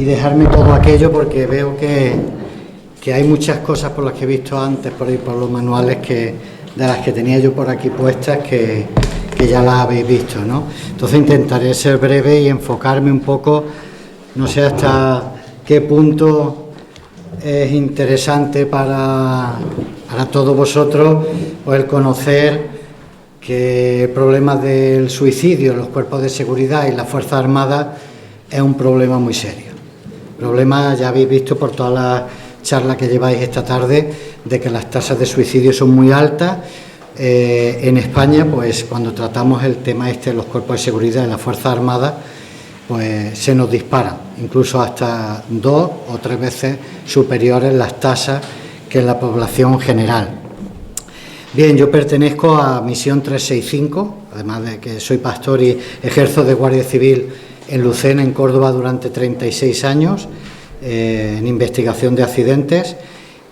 dejarme todo aquello, porque veo que hay muchas cosas por las que he visto antes por ahí por los manuales de las que tenía yo por aquí puestas que ya las habéis visto, ¿no? Entonces intentaré ser breve y enfocarme un poco, no sé hasta qué punto es interesante para todos vosotros pues, el conocer que el problema del suicidio en los cuerpos de seguridad y las Fuerzas Armadas es un problema muy serio. Problema, ya habéis visto por todas las charlas que lleváis esta tarde, de que las tasas de suicidio son muy altas. En España, pues cuando tratamos el tema de los cuerpos de seguridad y las Fuerzas Armadas, pues se nos disparan, incluso hasta 2 o 3 veces superiores las tasas que en la población general. Bien, yo pertenezco a Misión 365, además de que soy pastor y ejerzo de guardia civil en Lucena, en Córdoba, durante 36 años, en investigación de accidentes,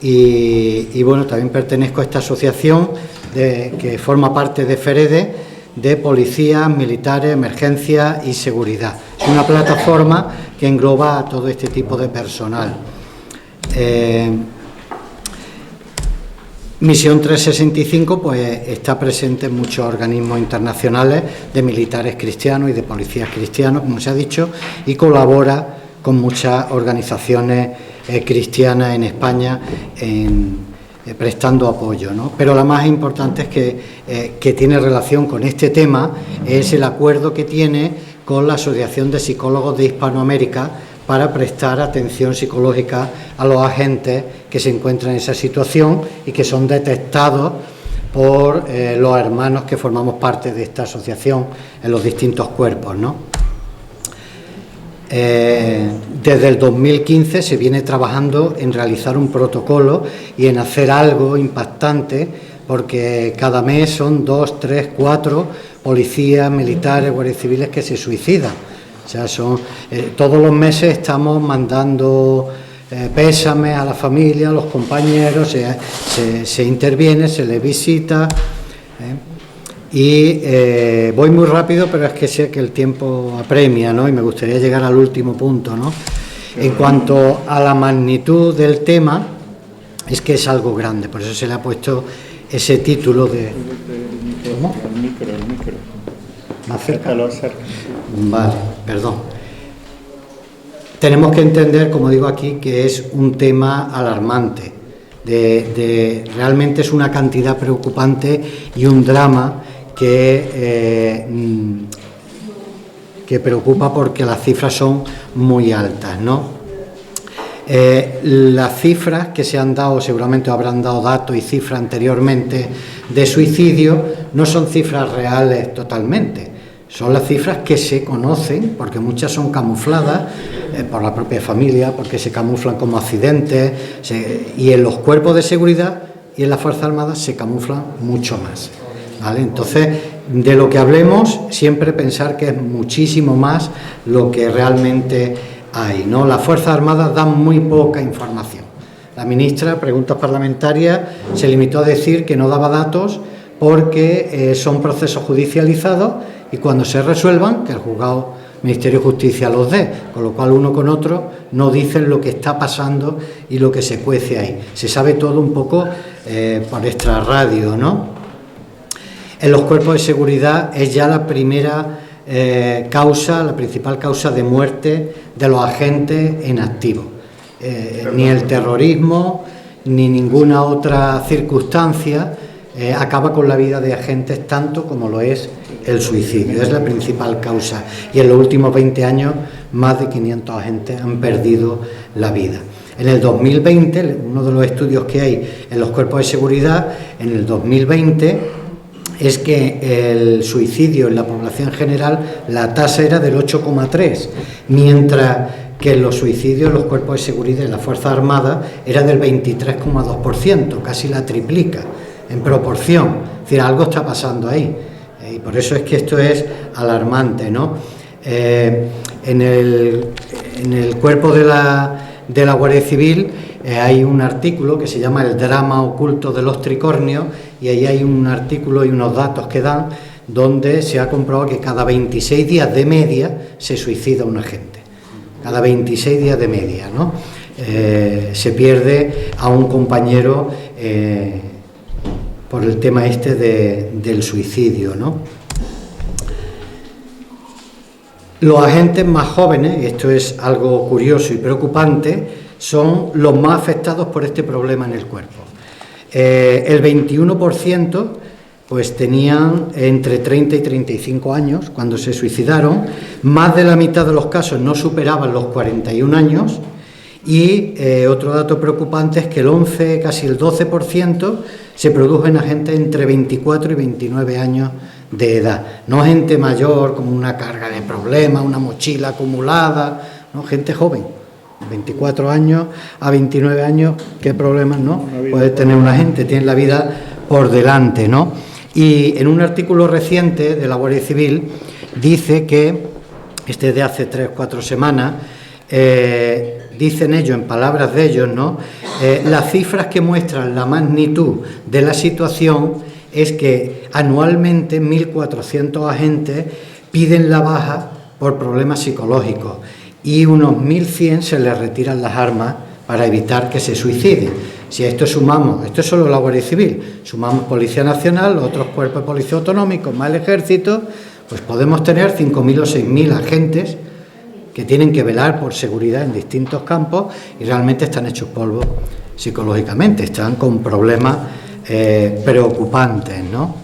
y bueno, también pertenezco a esta asociación que forma parte de FEREDE, de policías, militares, emergencia y seguridad. Es una plataforma que engloba a todo este tipo de personal. Misión 365 pues está presente en muchos organismos internacionales de militares cristianos y de policías cristianos, como se ha dicho, y colabora con muchas organizaciones cristianas en España prestando apoyo, ¿no? Pero la más importante es que tiene relación con este tema es el acuerdo que tiene con la Asociación de Psicólogos de Hispanoamérica para prestar atención psicológica a los agentes que se encuentran en esa situación y que son detectados por los hermanos que formamos parte de esta asociación en los distintos cuerpos, ¿no? Desde el 2015 se viene trabajando en realizar un protocolo y en hacer algo impactante, porque cada mes son 2, 3, 4 policías, militares, guardias civiles que se suicidan. O sea, todos los meses estamos mandando pésames a la familia, a los compañeros, se interviene, se les visita. Y voy muy rápido, pero es que sé que el tiempo apremia, ¿no? Y me gustaría llegar al último punto, ¿no? En cuanto a la magnitud del tema, es que es algo grande, por eso se le ha puesto ese título de... ¿Cómo? El micro. ¿Más cerca? Cerca. Vale, perdón. Tenemos que entender, como digo aquí, que es un tema alarmante. Realmente es una cantidad preocupante y un drama que preocupa porque las cifras son muy altas, ¿no? Las cifras que se han dado, seguramente habrán dado datos y cifras anteriormente de suicidio, no son cifras reales totalmente, son las cifras que se conocen, porque muchas son camufladas por la propia familia, porque se camuflan como accidentes, y en los cuerpos de seguridad y en las Fuerzas Armadas se camuflan mucho más, ¿vale? Entonces, de lo que hablemos, siempre pensar que es muchísimo más lo que realmente hay, ¿no? Las Fuerzas Armadas dan muy poca información. La ministra, preguntas parlamentarias, se limitó a decir que no daba datos porque son procesos judicializados y cuando se resuelvan, que el juzgado Ministerio de Justicia los dé, con lo cual uno con otro no dicen lo que está pasando y lo que se cuece ahí. Se sabe todo un poco por extrarradio, ¿no? En los cuerpos de seguridad es ya la primera la principal causa de muerte de los agentes en activo. Ni el terrorismo ni ninguna otra circunstancia acaba con la vida de agentes tanto como lo es el suicidio. Es la principal causa y en los últimos 20 años más de 500 agentes han perdido la vida. En el 2020, uno de los estudios que hay en los cuerpos de seguridad, en el 2020 es que el suicidio en la población general, la tasa era del 8,3, mientras que en los suicidios en los cuerpos de seguridad y las Fuerzas Armadas era del 23,2%, casi la triplica en proporción. Es decir, algo está pasando ahí, y por eso es que esto es alarmante, ¿no? En el cuerpo de la Guardia Civil hay un artículo que se llama El drama oculto de los tricornios, y ahí hay un artículo y unos datos que dan donde se ha comprobado que cada 26 días de media se suicida un agente. cada 26 días de media, ¿no? Se pierde a un compañero por el tema este del suicidio, ¿no? Los agentes más jóvenes, y esto es algo curioso y preocupante, son los más afectados por este problema en el cuerpo. El 21% pues tenían entre 30 y 35 años cuando se suicidaron, más de la mitad de los casos no superaban los 41 años y otro dato preocupante es que el 11, casi el 12% se produjo en agentes entre 24 y 29 años de edad, no gente mayor con una carga de problemas, una mochila acumulada, no, gente joven, 24 años a 29 años, ¿qué problemas no puede tener una gente? Tiene la vida por delante, ¿no? Y en un artículo reciente de la Guardia Civil dice que, este es de hace 3 o 4 semanas, dicen ellos, en palabras de ellos, ¿no? Las cifras que muestran la magnitud de la situación es que anualmente 1.400 agentes piden la baja por problemas psicológicos y unos 1.100 se les retiran las armas para evitar que se suiciden. Si a esto sumamos, esto es solo la Guardia Civil, sumamos Policía Nacional, los otros cuerpos de policía autonómicos, más el Ejército, pues podemos tener 5.000 o 6.000 agentes que tienen que velar por seguridad en distintos campos y realmente están hechos polvo psicológicamente, están con problemas preocupantes, ¿no?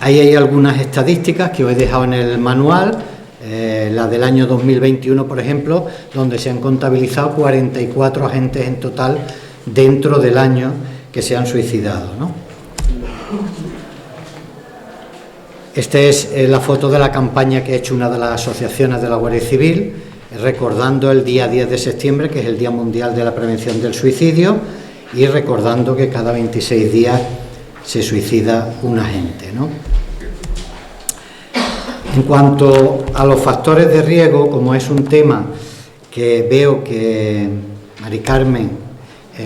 Ahí hay algunas estadísticas que os he dejado en el manual, la del año 2021, por ejemplo, donde se han contabilizado 44 agentes en total dentro del año que se han suicidado, ¿no? Esta es la foto de la campaña que ha hecho una de las asociaciones de la Guardia Civil, recordando el día 10 de septiembre, que es el Día Mundial de la Prevención del Suicidio, y recordando que cada 26 días se suicida un agente, ¿no? En cuanto a los factores de riesgo, como es un tema que veo que Mari Carmen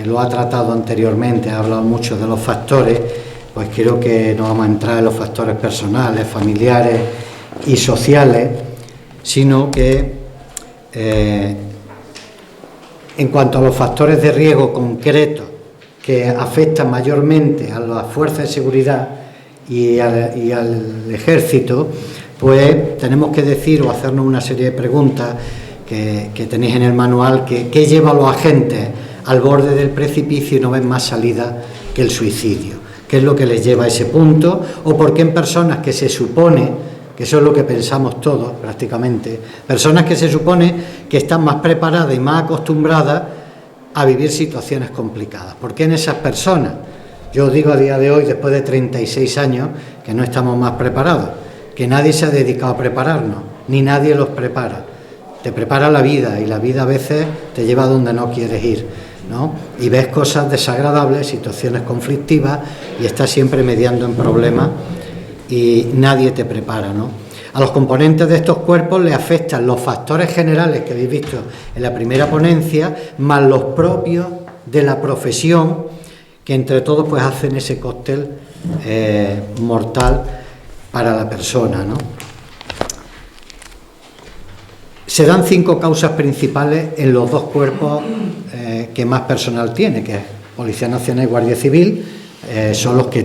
lo ha tratado anteriormente, ha hablado mucho de los factores, pues creo que no vamos a entrar en los factores personales, familiares y sociales, sino que en cuanto a los factores de riesgo concretos que afectan mayormente a las fuerzas de seguridad y al ejército, pues tenemos que decir o hacernos una serie de preguntas que tenéis en el manual, ¿qué lleva a los agentes al borde del precipicio y no ven más salida que el suicidio? ¿Qué es lo que les lleva a ese punto? ¿O por qué en personas que se supone, que eso es lo que pensamos todos prácticamente, personas que se supone que están más preparadas y más acostumbradas a vivir situaciones complicadas? ¿Por qué en esas personas? Yo os digo a día de hoy, después de 36 años, que no estamos más preparados, que nadie se ha dedicado a prepararnos, ni nadie los prepara. Te prepara la vida y la vida a veces te lleva a donde no quieres ir, ¿no? Y ves cosas desagradables, situaciones conflictivas y estás siempre mediando en problemas y nadie te prepara, ¿no? A los componentes de estos cuerpos les afectan los factores generales que habéis visto en la primera ponencia, más los propios de la profesión, que entre todos pues hacen ese cóctel mortal para la persona, ¿no? Se dan 5 causas principales en los 2 cuerpos que más personal tiene, que es Policía Nacional y Guardia Civil, son los que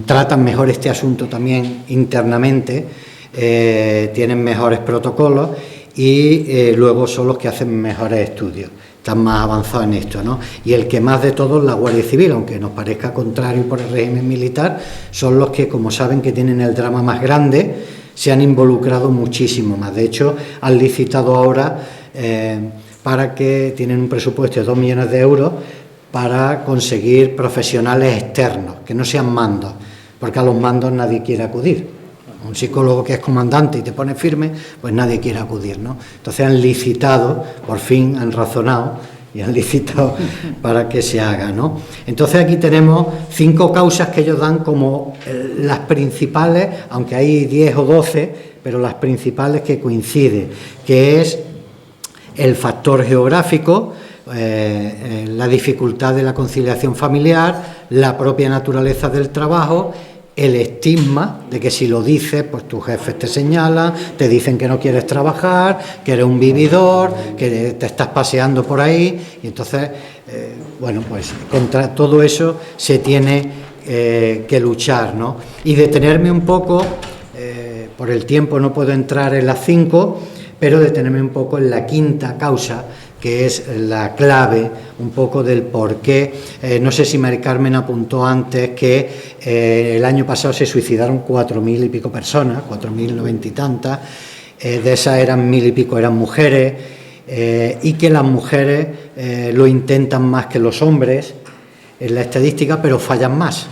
tratan mejor este asunto también internamente, tienen mejores protocolos y luego son los que hacen mejores estudios, están más avanzados en esto, ¿no? Y el que más de todos, la Guardia Civil, aunque nos parezca contrario por el régimen militar, son los que, como saben que tienen el drama más grande, se han involucrado muchísimo más. De hecho, han licitado ahora para que tienen un presupuesto de 2 millones de euros para conseguir profesionales externos, que no sean mandos, porque a los mandos nadie quiere acudir. Un psicólogo que es comandante y te pone firme, pues nadie quiere acudir, ¿no? Entonces han licitado, por fin han razonado y han licitado para que se haga, ¿no? Entonces aquí tenemos 5 causas que ellos dan como las principales, aunque hay 10 o 12, pero las principales que coinciden, que es el factor geográfico, la dificultad de la conciliación familiar, la propia naturaleza del trabajo el estigma de que si lo dices, pues tus jefes te señalan, te dicen que no quieres trabajar, que eres un vividor, que te estás paseando por ahí, y entonces, bueno, pues contra todo eso se tiene que luchar, ¿no? Y detenerme un poco, por el tiempo no puedo entrar en las 5, pero detenerme un poco en la quinta causa, que es la clave un poco del por qué. No sé si Mari Carmen apuntó antes que el año pasado se suicidaron 4.000 y pico personas, 4.090 y tantas, de esas eran 1.000 y pico eran mujeres, y que las mujeres lo intentan más que los hombres en la estadística, pero fallan más,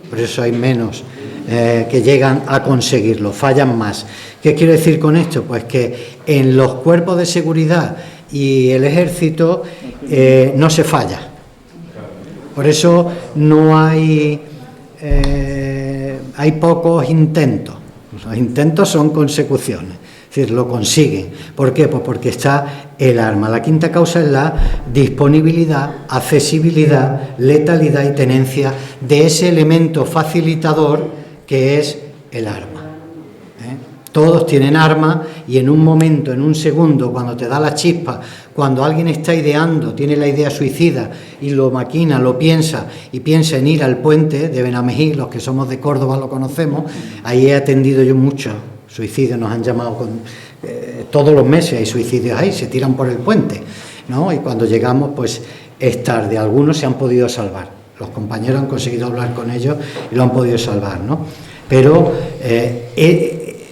por eso hay menos que llegan a conseguirlo, fallan más. ¿Qué quiero decir con esto? Pues que en los cuerpos de seguridad y el ejército no se falla. Por eso no hay pocos intentos. Los intentos son consecuciones, es decir, lo consiguen. ¿Por qué? Pues porque está el arma. La quinta causa es la disponibilidad, accesibilidad, letalidad y tenencia de ese elemento facilitador que es el arma. Todos tienen armas y en un momento, en un segundo, cuando te da la chispa, cuando alguien está ideando, tiene la idea suicida y lo maquina, lo piensa y piensa en ir al puente de Benamejí, los que somos de Córdoba lo conocemos, ahí he atendido yo muchos suicidios, nos han llamado todos los meses hay suicidios ahí, se tiran por el puente, ¿no? Y cuando llegamos, pues es tarde, algunos se han podido salvar, los compañeros han conseguido hablar con ellos y lo han podido salvar, ¿no? Pero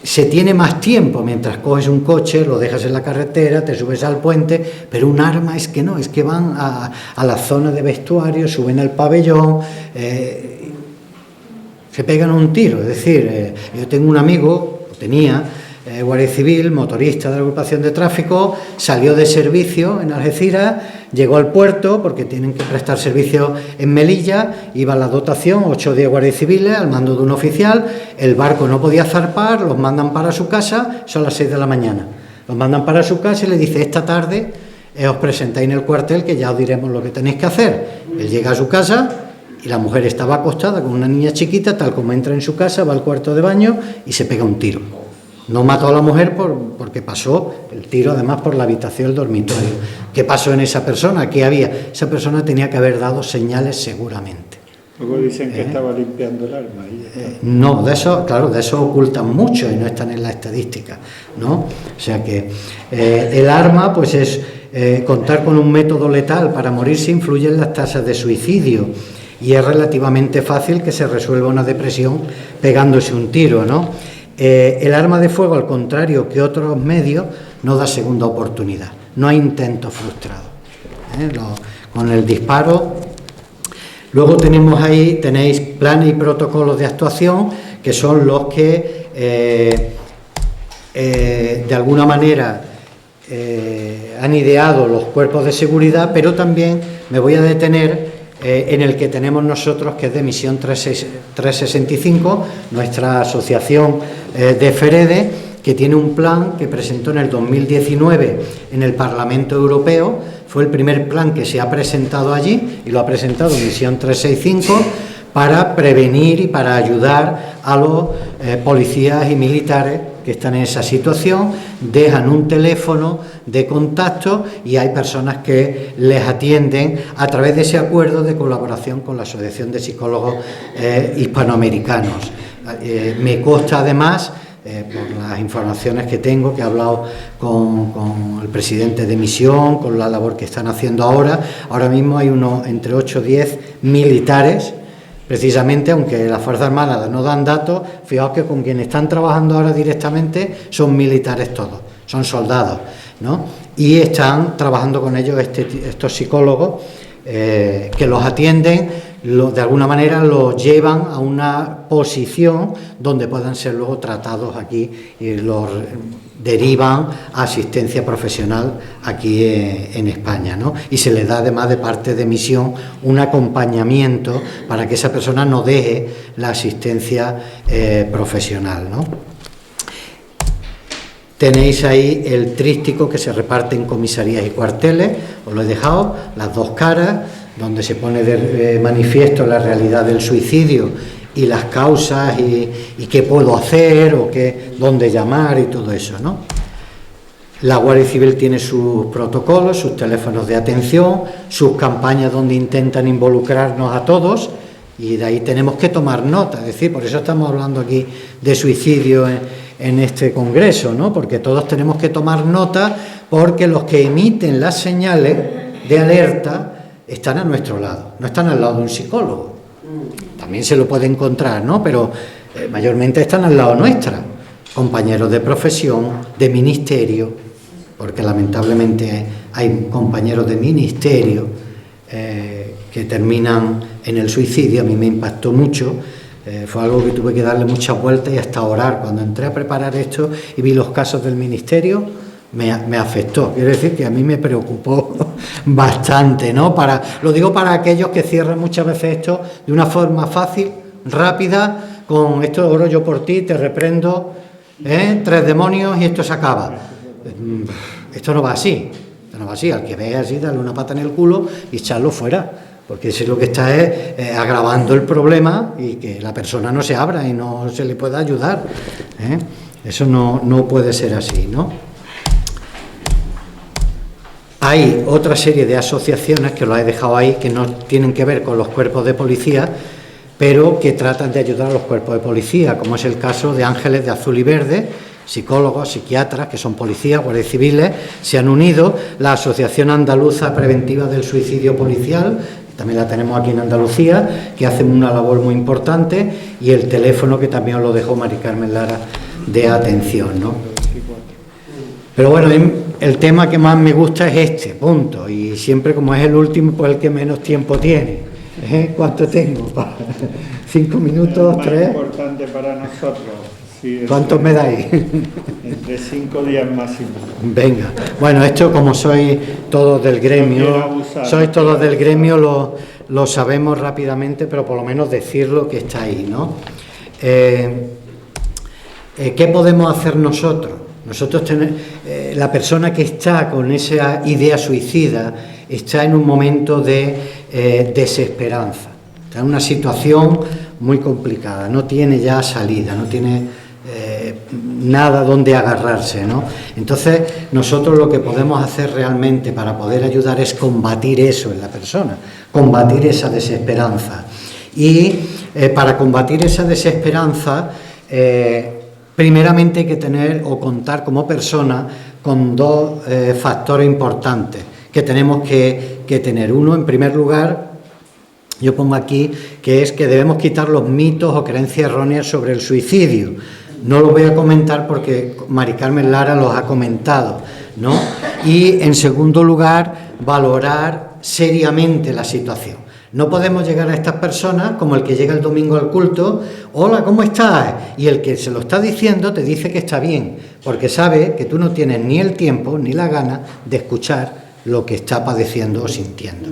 se tiene más tiempo mientras coges un coche, lo dejas en la carretera, te subes al puente, pero un arma es que no, es que van a la zona de vestuario, suben al pabellón, se pegan un tiro. Es decir, yo tengo un amigo, tenía, guardia civil, motorista de la agrupación de tráfico, salió de servicio en Algeciras, llegó al puerto porque tienen que prestar servicio en Melilla, iba a la dotación, 8 días guardias civiles al mando de un oficial, el barco no podía zarpar, los mandan para su casa, son las 6 de la mañana, los mandan para su casa y le dice, esta tarde os presentáis en el cuartel que ya os diremos lo que tenéis que hacer. Él llega a su casa y la mujer estaba acostada con una niña chiquita, tal como entra en su casa, va al cuarto de baño y se pega un tiro. No mató a la mujer porque pasó el tiro además por la habitación del dormitorio. ¿Qué pasó en esa persona? ¿Qué había? Esa persona tenía que haber dado señales seguramente. Luego dicen que estaba limpiando el arma. No, de eso, claro, de eso ocultan mucho y no están en la estadística, ¿no? O sea que el arma, pues es contar con un método letal para morirse influye en las tasas de suicidio y es relativamente fácil que se resuelva una depresión pegándose un tiro, ¿no? El arma de fuego, al contrario que otros medios, no da segunda oportunidad, no hay intento frustrado. Con el disparo. Luego tenéis planes y protocolos de actuación, que son los que de alguna manera han ideado los cuerpos de seguridad, pero también me voy a detener en el que tenemos nosotros, que es de Misión 365, nuestra asociación de FEREDE, que tiene un plan que presentó en el 2019 en el Parlamento Europeo. Fue el primer plan que se ha presentado allí y lo ha presentado Misión 365 para prevenir y para ayudar a los policías y militares que están en esa situación. Dejan un teléfono de contacto y hay personas que les atienden a través de ese acuerdo de colaboración con la Asociación de Psicólogos Hispanoamericanos. Me consta además, por las informaciones que tengo, que he hablado con el presidente de misión, con la labor que están haciendo ahora mismo hay entre 8 o 10 militares, precisamente, aunque las Fuerzas Armadas no dan datos, fijaos que con quienes están trabajando ahora directamente son militares todos, son soldados, ¿no? Y están trabajando con ellos estos psicólogos que los atienden, de alguna manera los llevan a una posición donde puedan ser luego tratados aquí y los derivan a asistencia profesional aquí en España, ¿no? Y se les da además de parte de misión un acompañamiento para que esa persona no deje la asistencia profesional, ¿no? Tenéis ahí el tríptico que se reparte en comisarías y cuarteles, os lo he dejado, las dos caras, donde se pone de manifiesto la realidad del suicidio y las causas y qué puedo hacer o dónde llamar y todo eso, ¿no? La Guardia Civil tiene sus protocolos, sus teléfonos de atención, sus campañas donde intentan involucrarnos a todos, y de ahí tenemos que tomar nota. Es decir, por eso estamos hablando aquí de suicidio en este congreso, ¿no? Porque todos tenemos que tomar nota, porque los que emiten las señales de alerta están a nuestro lado, no están al lado de un psicólogo. También se lo puede encontrar, ¿no? Pero mayormente están al lado nuestra, compañeros de profesión, de ministerio, porque lamentablemente hay compañeros de ministerio que terminan en el suicidio. A mí me impactó mucho, fue algo que tuve que darle muchas vueltas y hasta orar. Cuando entré a preparar esto y vi los casos del ministerio, me afectó. Quiero decir que a mí me preocupó bastante, ¿no? Lo digo para aquellos que cierran muchas veces esto de una forma fácil, rápida, con esto oro yo por ti, te reprendo, 3 demonios y esto se acaba. Esto no va así. Esto no va así. Al que vea así, darle una pata en el culo y echarlo fuera, porque eso es lo que está agravando el problema, y que la persona no se abra y no se le pueda ayudar. Eso no puede ser así, ¿no? Hay otra serie de asociaciones que lo he dejado ahí, que no tienen que ver con los cuerpos de policía, pero que tratan de ayudar a los cuerpos de policía, como es el caso de Ángeles de Azul y Verde. Psicólogos, psiquiatras, que son policías, guardias civiles, se han unido. La Asociación Andaluza Preventiva del Suicidio Policial, también la tenemos aquí en Andalucía, que hacen una labor muy importante, y el teléfono que también os lo dejó Mari Carmen Lara de atención, ¿no? Pero bueno, el tema que más me gusta es este, punto, y siempre, como es el último, pues el que menos tiempo tiene. ¿Cuánto tengo? 5 minutos, 3. Es importante para nosotros. Sí, ¿Cuántos me dais? Entre 5 días máximo. Venga, bueno, esto, como sois todos del gremio, lo sabemos rápidamente, pero por lo menos decirlo que está ahí, ¿no? ¿Qué podemos hacer nosotros? Nosotros la persona que está con esa idea suicida está en un momento de desesperanza, está en una situación muy complicada, no tiene ya salida, no tiene nada donde agarrarse, ¿no? Entonces, nosotros lo que podemos hacer realmente para poder ayudar es combatir eso en la persona, combatir esa desesperanza. Y para combatir esa desesperanza, primeramente hay que tener o contar como persona con 2 factores importantes que tenemos que tener. Uno, en primer lugar, yo pongo aquí, que es que debemos quitar los mitos o creencias erróneas sobre el suicidio. No lo voy a comentar porque Mari Carmen Lara los ha comentado, ¿no? Y, en segundo lugar, valorar seriamente la situación. No podemos llegar a estas personas como el que llega el domingo al culto: hola, ¿cómo estás? Y el que se lo está diciendo te dice que está bien, porque sabe que tú no tienes ni el tiempo ni la gana de escuchar lo que está padeciendo o sintiendo.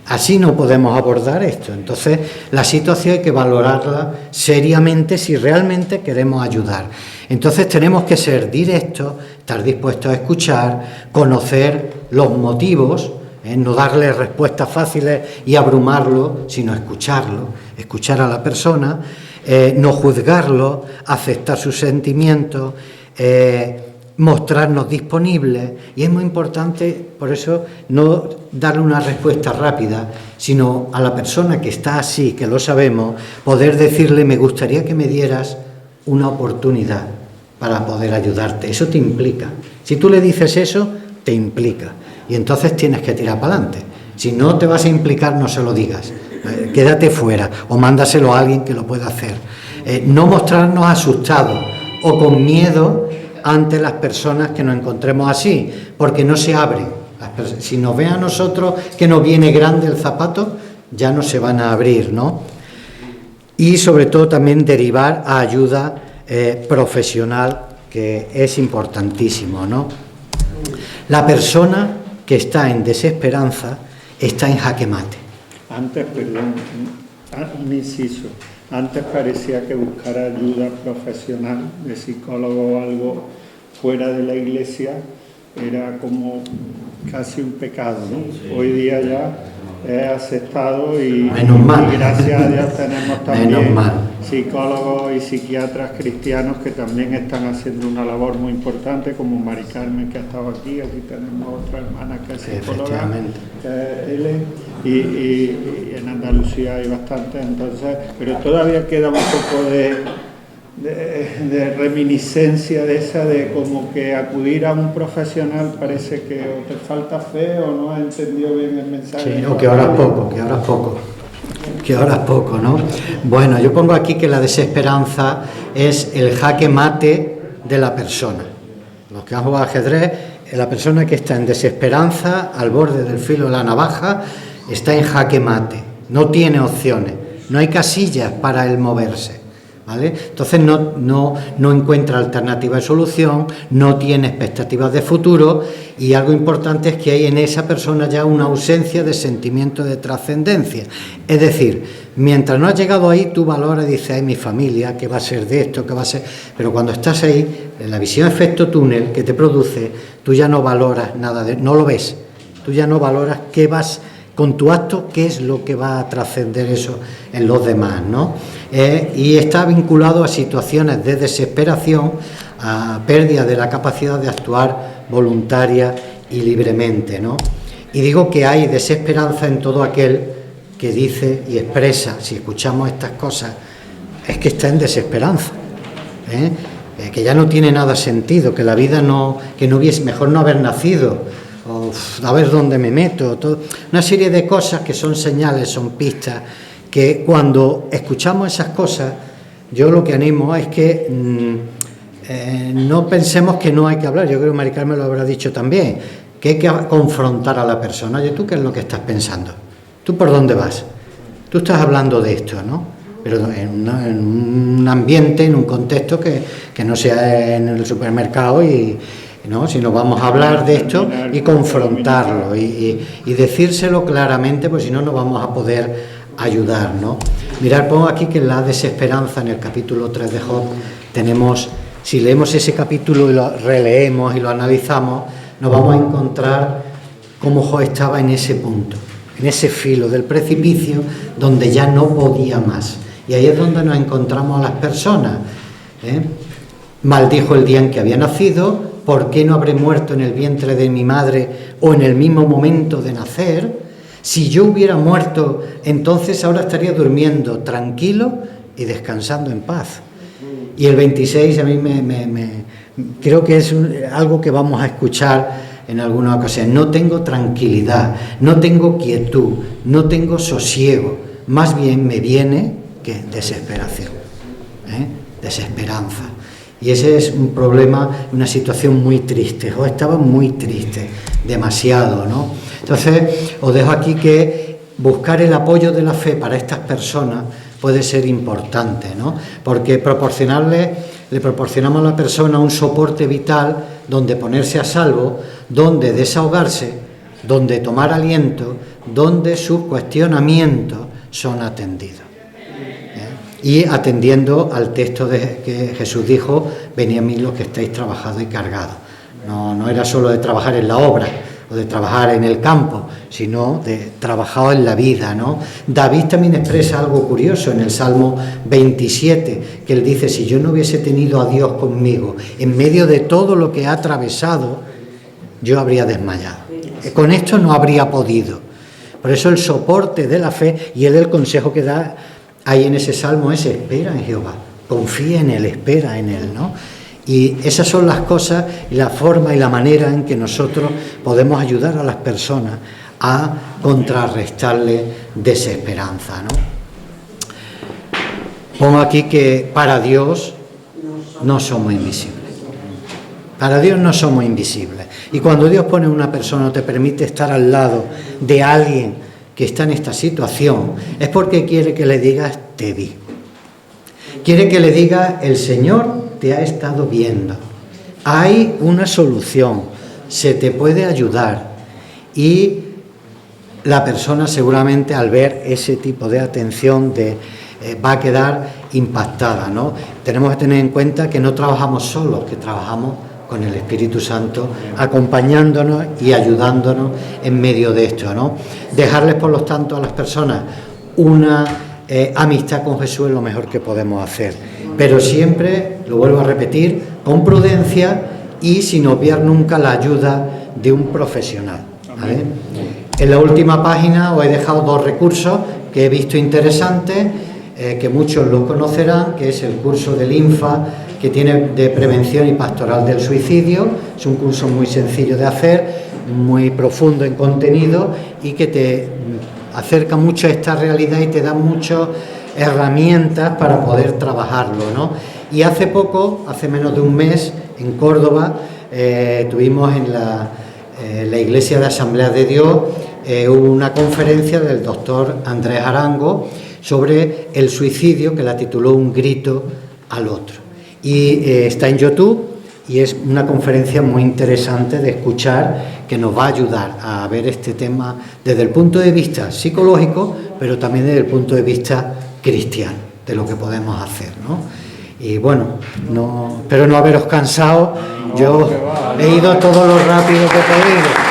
Así no podemos abordar esto. Entonces, la situación hay que valorarla seriamente si realmente queremos ayudar. Entonces, tenemos que ser directos, estar dispuestos a escuchar, conocer los motivos, no darle respuestas fáciles y abrumarlo, sino escucharlo, escuchar a la persona, no juzgarlo, aceptar sus sentimientos, mostrarnos disponibles. Y es muy importante, por eso, no darle una respuesta rápida, sino a la persona que está así, que lo sabemos, poder decirle: me gustaría que me dieras una oportunidad para poder ayudarte. Eso te implica. Si tú le dices eso, te implica. Y entonces tienes que tirar para adelante. Si no te vas a implicar, no se lo digas. Quédate fuera o mándaselo a alguien que lo pueda hacer. No mostrarnos asustados o con miedo ante las personas que nos encontremos así, porque no se abren. Si nos ven a nosotros que nos viene grande el zapato, ya no se van a abrir, ¿no? Y sobre todo también derivar a ayuda profesional, que es importantísimo, ¿no? La persona que está en desesperanza está en jaque mate. Antes, perdón, un inciso. Antes parecía que buscar ayuda profesional de psicólogo o algo fuera de la iglesia era como casi un pecado, ¿no? Hoy día ya es aceptado y, Menos mal. Y gracias a Dios tenemos también psicólogos y psiquiatras cristianos que también están haciendo una labor muy importante, como Mari Carmen, que ha estado aquí tenemos otra hermana que es psicóloga, que es Helen, y en Andalucía hay bastante, entonces, pero todavía queda un poco de reminiscencia de esa, de como que acudir a un profesional parece que o te falta fe o no has entendido bien el mensaje. Sí, o que ahora es poco, ¿no? Bueno, yo pongo aquí que la desesperanza es el jaque mate de la persona. Los que han jugado ajedrez, la persona que está en desesperanza, al borde del filo de la navaja, está en jaque mate, no tiene opciones, no hay casillas para él moverse. ¿Vale? Entonces no encuentra alternativa de solución, no tiene expectativas de futuro, y algo importante es que hay en esa persona ya una ausencia de sentimiento de trascendencia. Es decir, mientras no has llegado ahí, tú valoras y dices, ay, mi familia, ¿qué va a ser de esto? ¿Qué va a ser? Pero cuando estás ahí, en la visión efecto túnel que te produce, tú ya no valoras nada, no lo ves, tú ya no valoras qué vas con tu acto, qué es lo que va a trascender eso en los demás, ¿no? Y está vinculado a situaciones de desesperación, a pérdida de la capacidad de actuar voluntaria y libremente, ¿no? Y digo que hay desesperanza en todo aquel que dice y expresa, si escuchamos estas cosas, es que está en desesperanza, que ya no tiene nada sentido, que la vida que no hubiese, mejor no haber nacido, o a ver dónde me meto, una serie de cosas que son señales, son pistas, que cuando escuchamos esas cosas, yo lo que animo es que no pensemos que no hay que hablar. Yo creo que Mari Carmen lo habrá dicho también, que hay que confrontar a la persona. Oye, ¿tú qué es lo que estás pensando? ¿Tú por dónde vas? Tú estás hablando de esto, ¿no? Pero en un ambiente, en un contexto que no sea en el supermercado ¿no? Sino vamos a hablar de esto y confrontarlo y decírselo claramente, pues si no, no vamos a poder ayudar, ¿no? Mirad, pongo aquí que en la desesperanza, en el capítulo 3 de Job, tenemos, si leemos ese capítulo y lo releemos y lo analizamos, nos vamos a encontrar cómo Job estaba en ese punto, en ese filo del precipicio donde ya no podía más. Y ahí es donde nos encontramos a las personas. Maldijo el día en que había nacido. ¿Por qué no habré muerto en el vientre de mi madre o en el mismo momento de nacer? Si yo hubiera muerto, entonces ahora estaría durmiendo tranquilo y descansando en paz. Y el 26 a mí creo que es algo que vamos a escuchar en alguna ocasión. No tengo tranquilidad, no tengo quietud, no tengo sosiego. Más bien me viene que desesperación, desesperanza. Y ese es un problema, una situación muy triste. Job estaba muy triste, demasiado, ¿no? Entonces, os dejo aquí que buscar el apoyo de la fe para estas personas puede ser importante, ¿no? Porque le proporcionamos a la persona un soporte vital donde ponerse a salvo, donde desahogarse, donde tomar aliento, donde sus cuestionamientos son atendidos. Y atendiendo al texto que Jesús dijo, venid a mí los que estáis trabajados y cargados. No era solo de trabajar en la obra o de trabajar en el campo, sino de trabajar en la vida, ¿no? David también expresa algo curioso en el Salmo 27, que él dice, si yo no hubiese tenido a Dios conmigo, en medio de todo lo que ha atravesado, yo habría desmayado. Con esto no habría podido. Por eso el soporte de la fe, y el consejo que da ahí en ese salmo es espera en Jehová, confía en Él, espera en Él, ¿no? Y esas son las cosas y la forma y la manera en que nosotros podemos ayudar a las personas a contrarrestarle desesperanza, ¿no? Pongo aquí que para Dios no somos invisibles. Para Dios no somos invisibles. Y cuando Dios pone una persona o te permite estar al lado de alguien que está en esta situación, es porque quiere que le digas, te vi. Quiere que le digas, el Señor te ha estado viendo. Hay una solución, se te puede ayudar. Y la persona seguramente al ver ese tipo de atención va a quedar impactada, ¿no? Tenemos que tener en cuenta que no trabajamos solos, que trabajamos con el Espíritu Santo, acompañándonos y ayudándonos en medio de esto, ¿no? Dejarles, por lo tanto, a las personas una amistad con Jesús es lo mejor que podemos hacer. Pero siempre, lo vuelvo a repetir, con prudencia y sin obviar nunca la ayuda de un profesional, ¿vale? En la última página os he dejado 2 recursos que he visto interesantes, que muchos lo conocerán, que es el curso del INFA, que tiene de prevención y pastoral del suicidio. Es un curso muy sencillo de hacer, muy profundo en contenido y que te acerca mucho a esta realidad y te da muchas herramientas para poder trabajarlo, ¿no? Y hace poco, hace menos de un mes, en Córdoba, tuvimos en la Iglesia de Asamblea de Dios hubo una conferencia del doctor Andrés Arango sobre el suicidio, que la tituló Un grito al otro. Y está en YouTube y es una conferencia muy interesante de escuchar, que nos va a ayudar a ver este tema desde el punto de vista psicológico, pero también desde el punto de vista cristiano, de lo que podemos hacer, ¿no? Y bueno, espero no haberos cansado. Yo he ido todo lo rápido que he podido.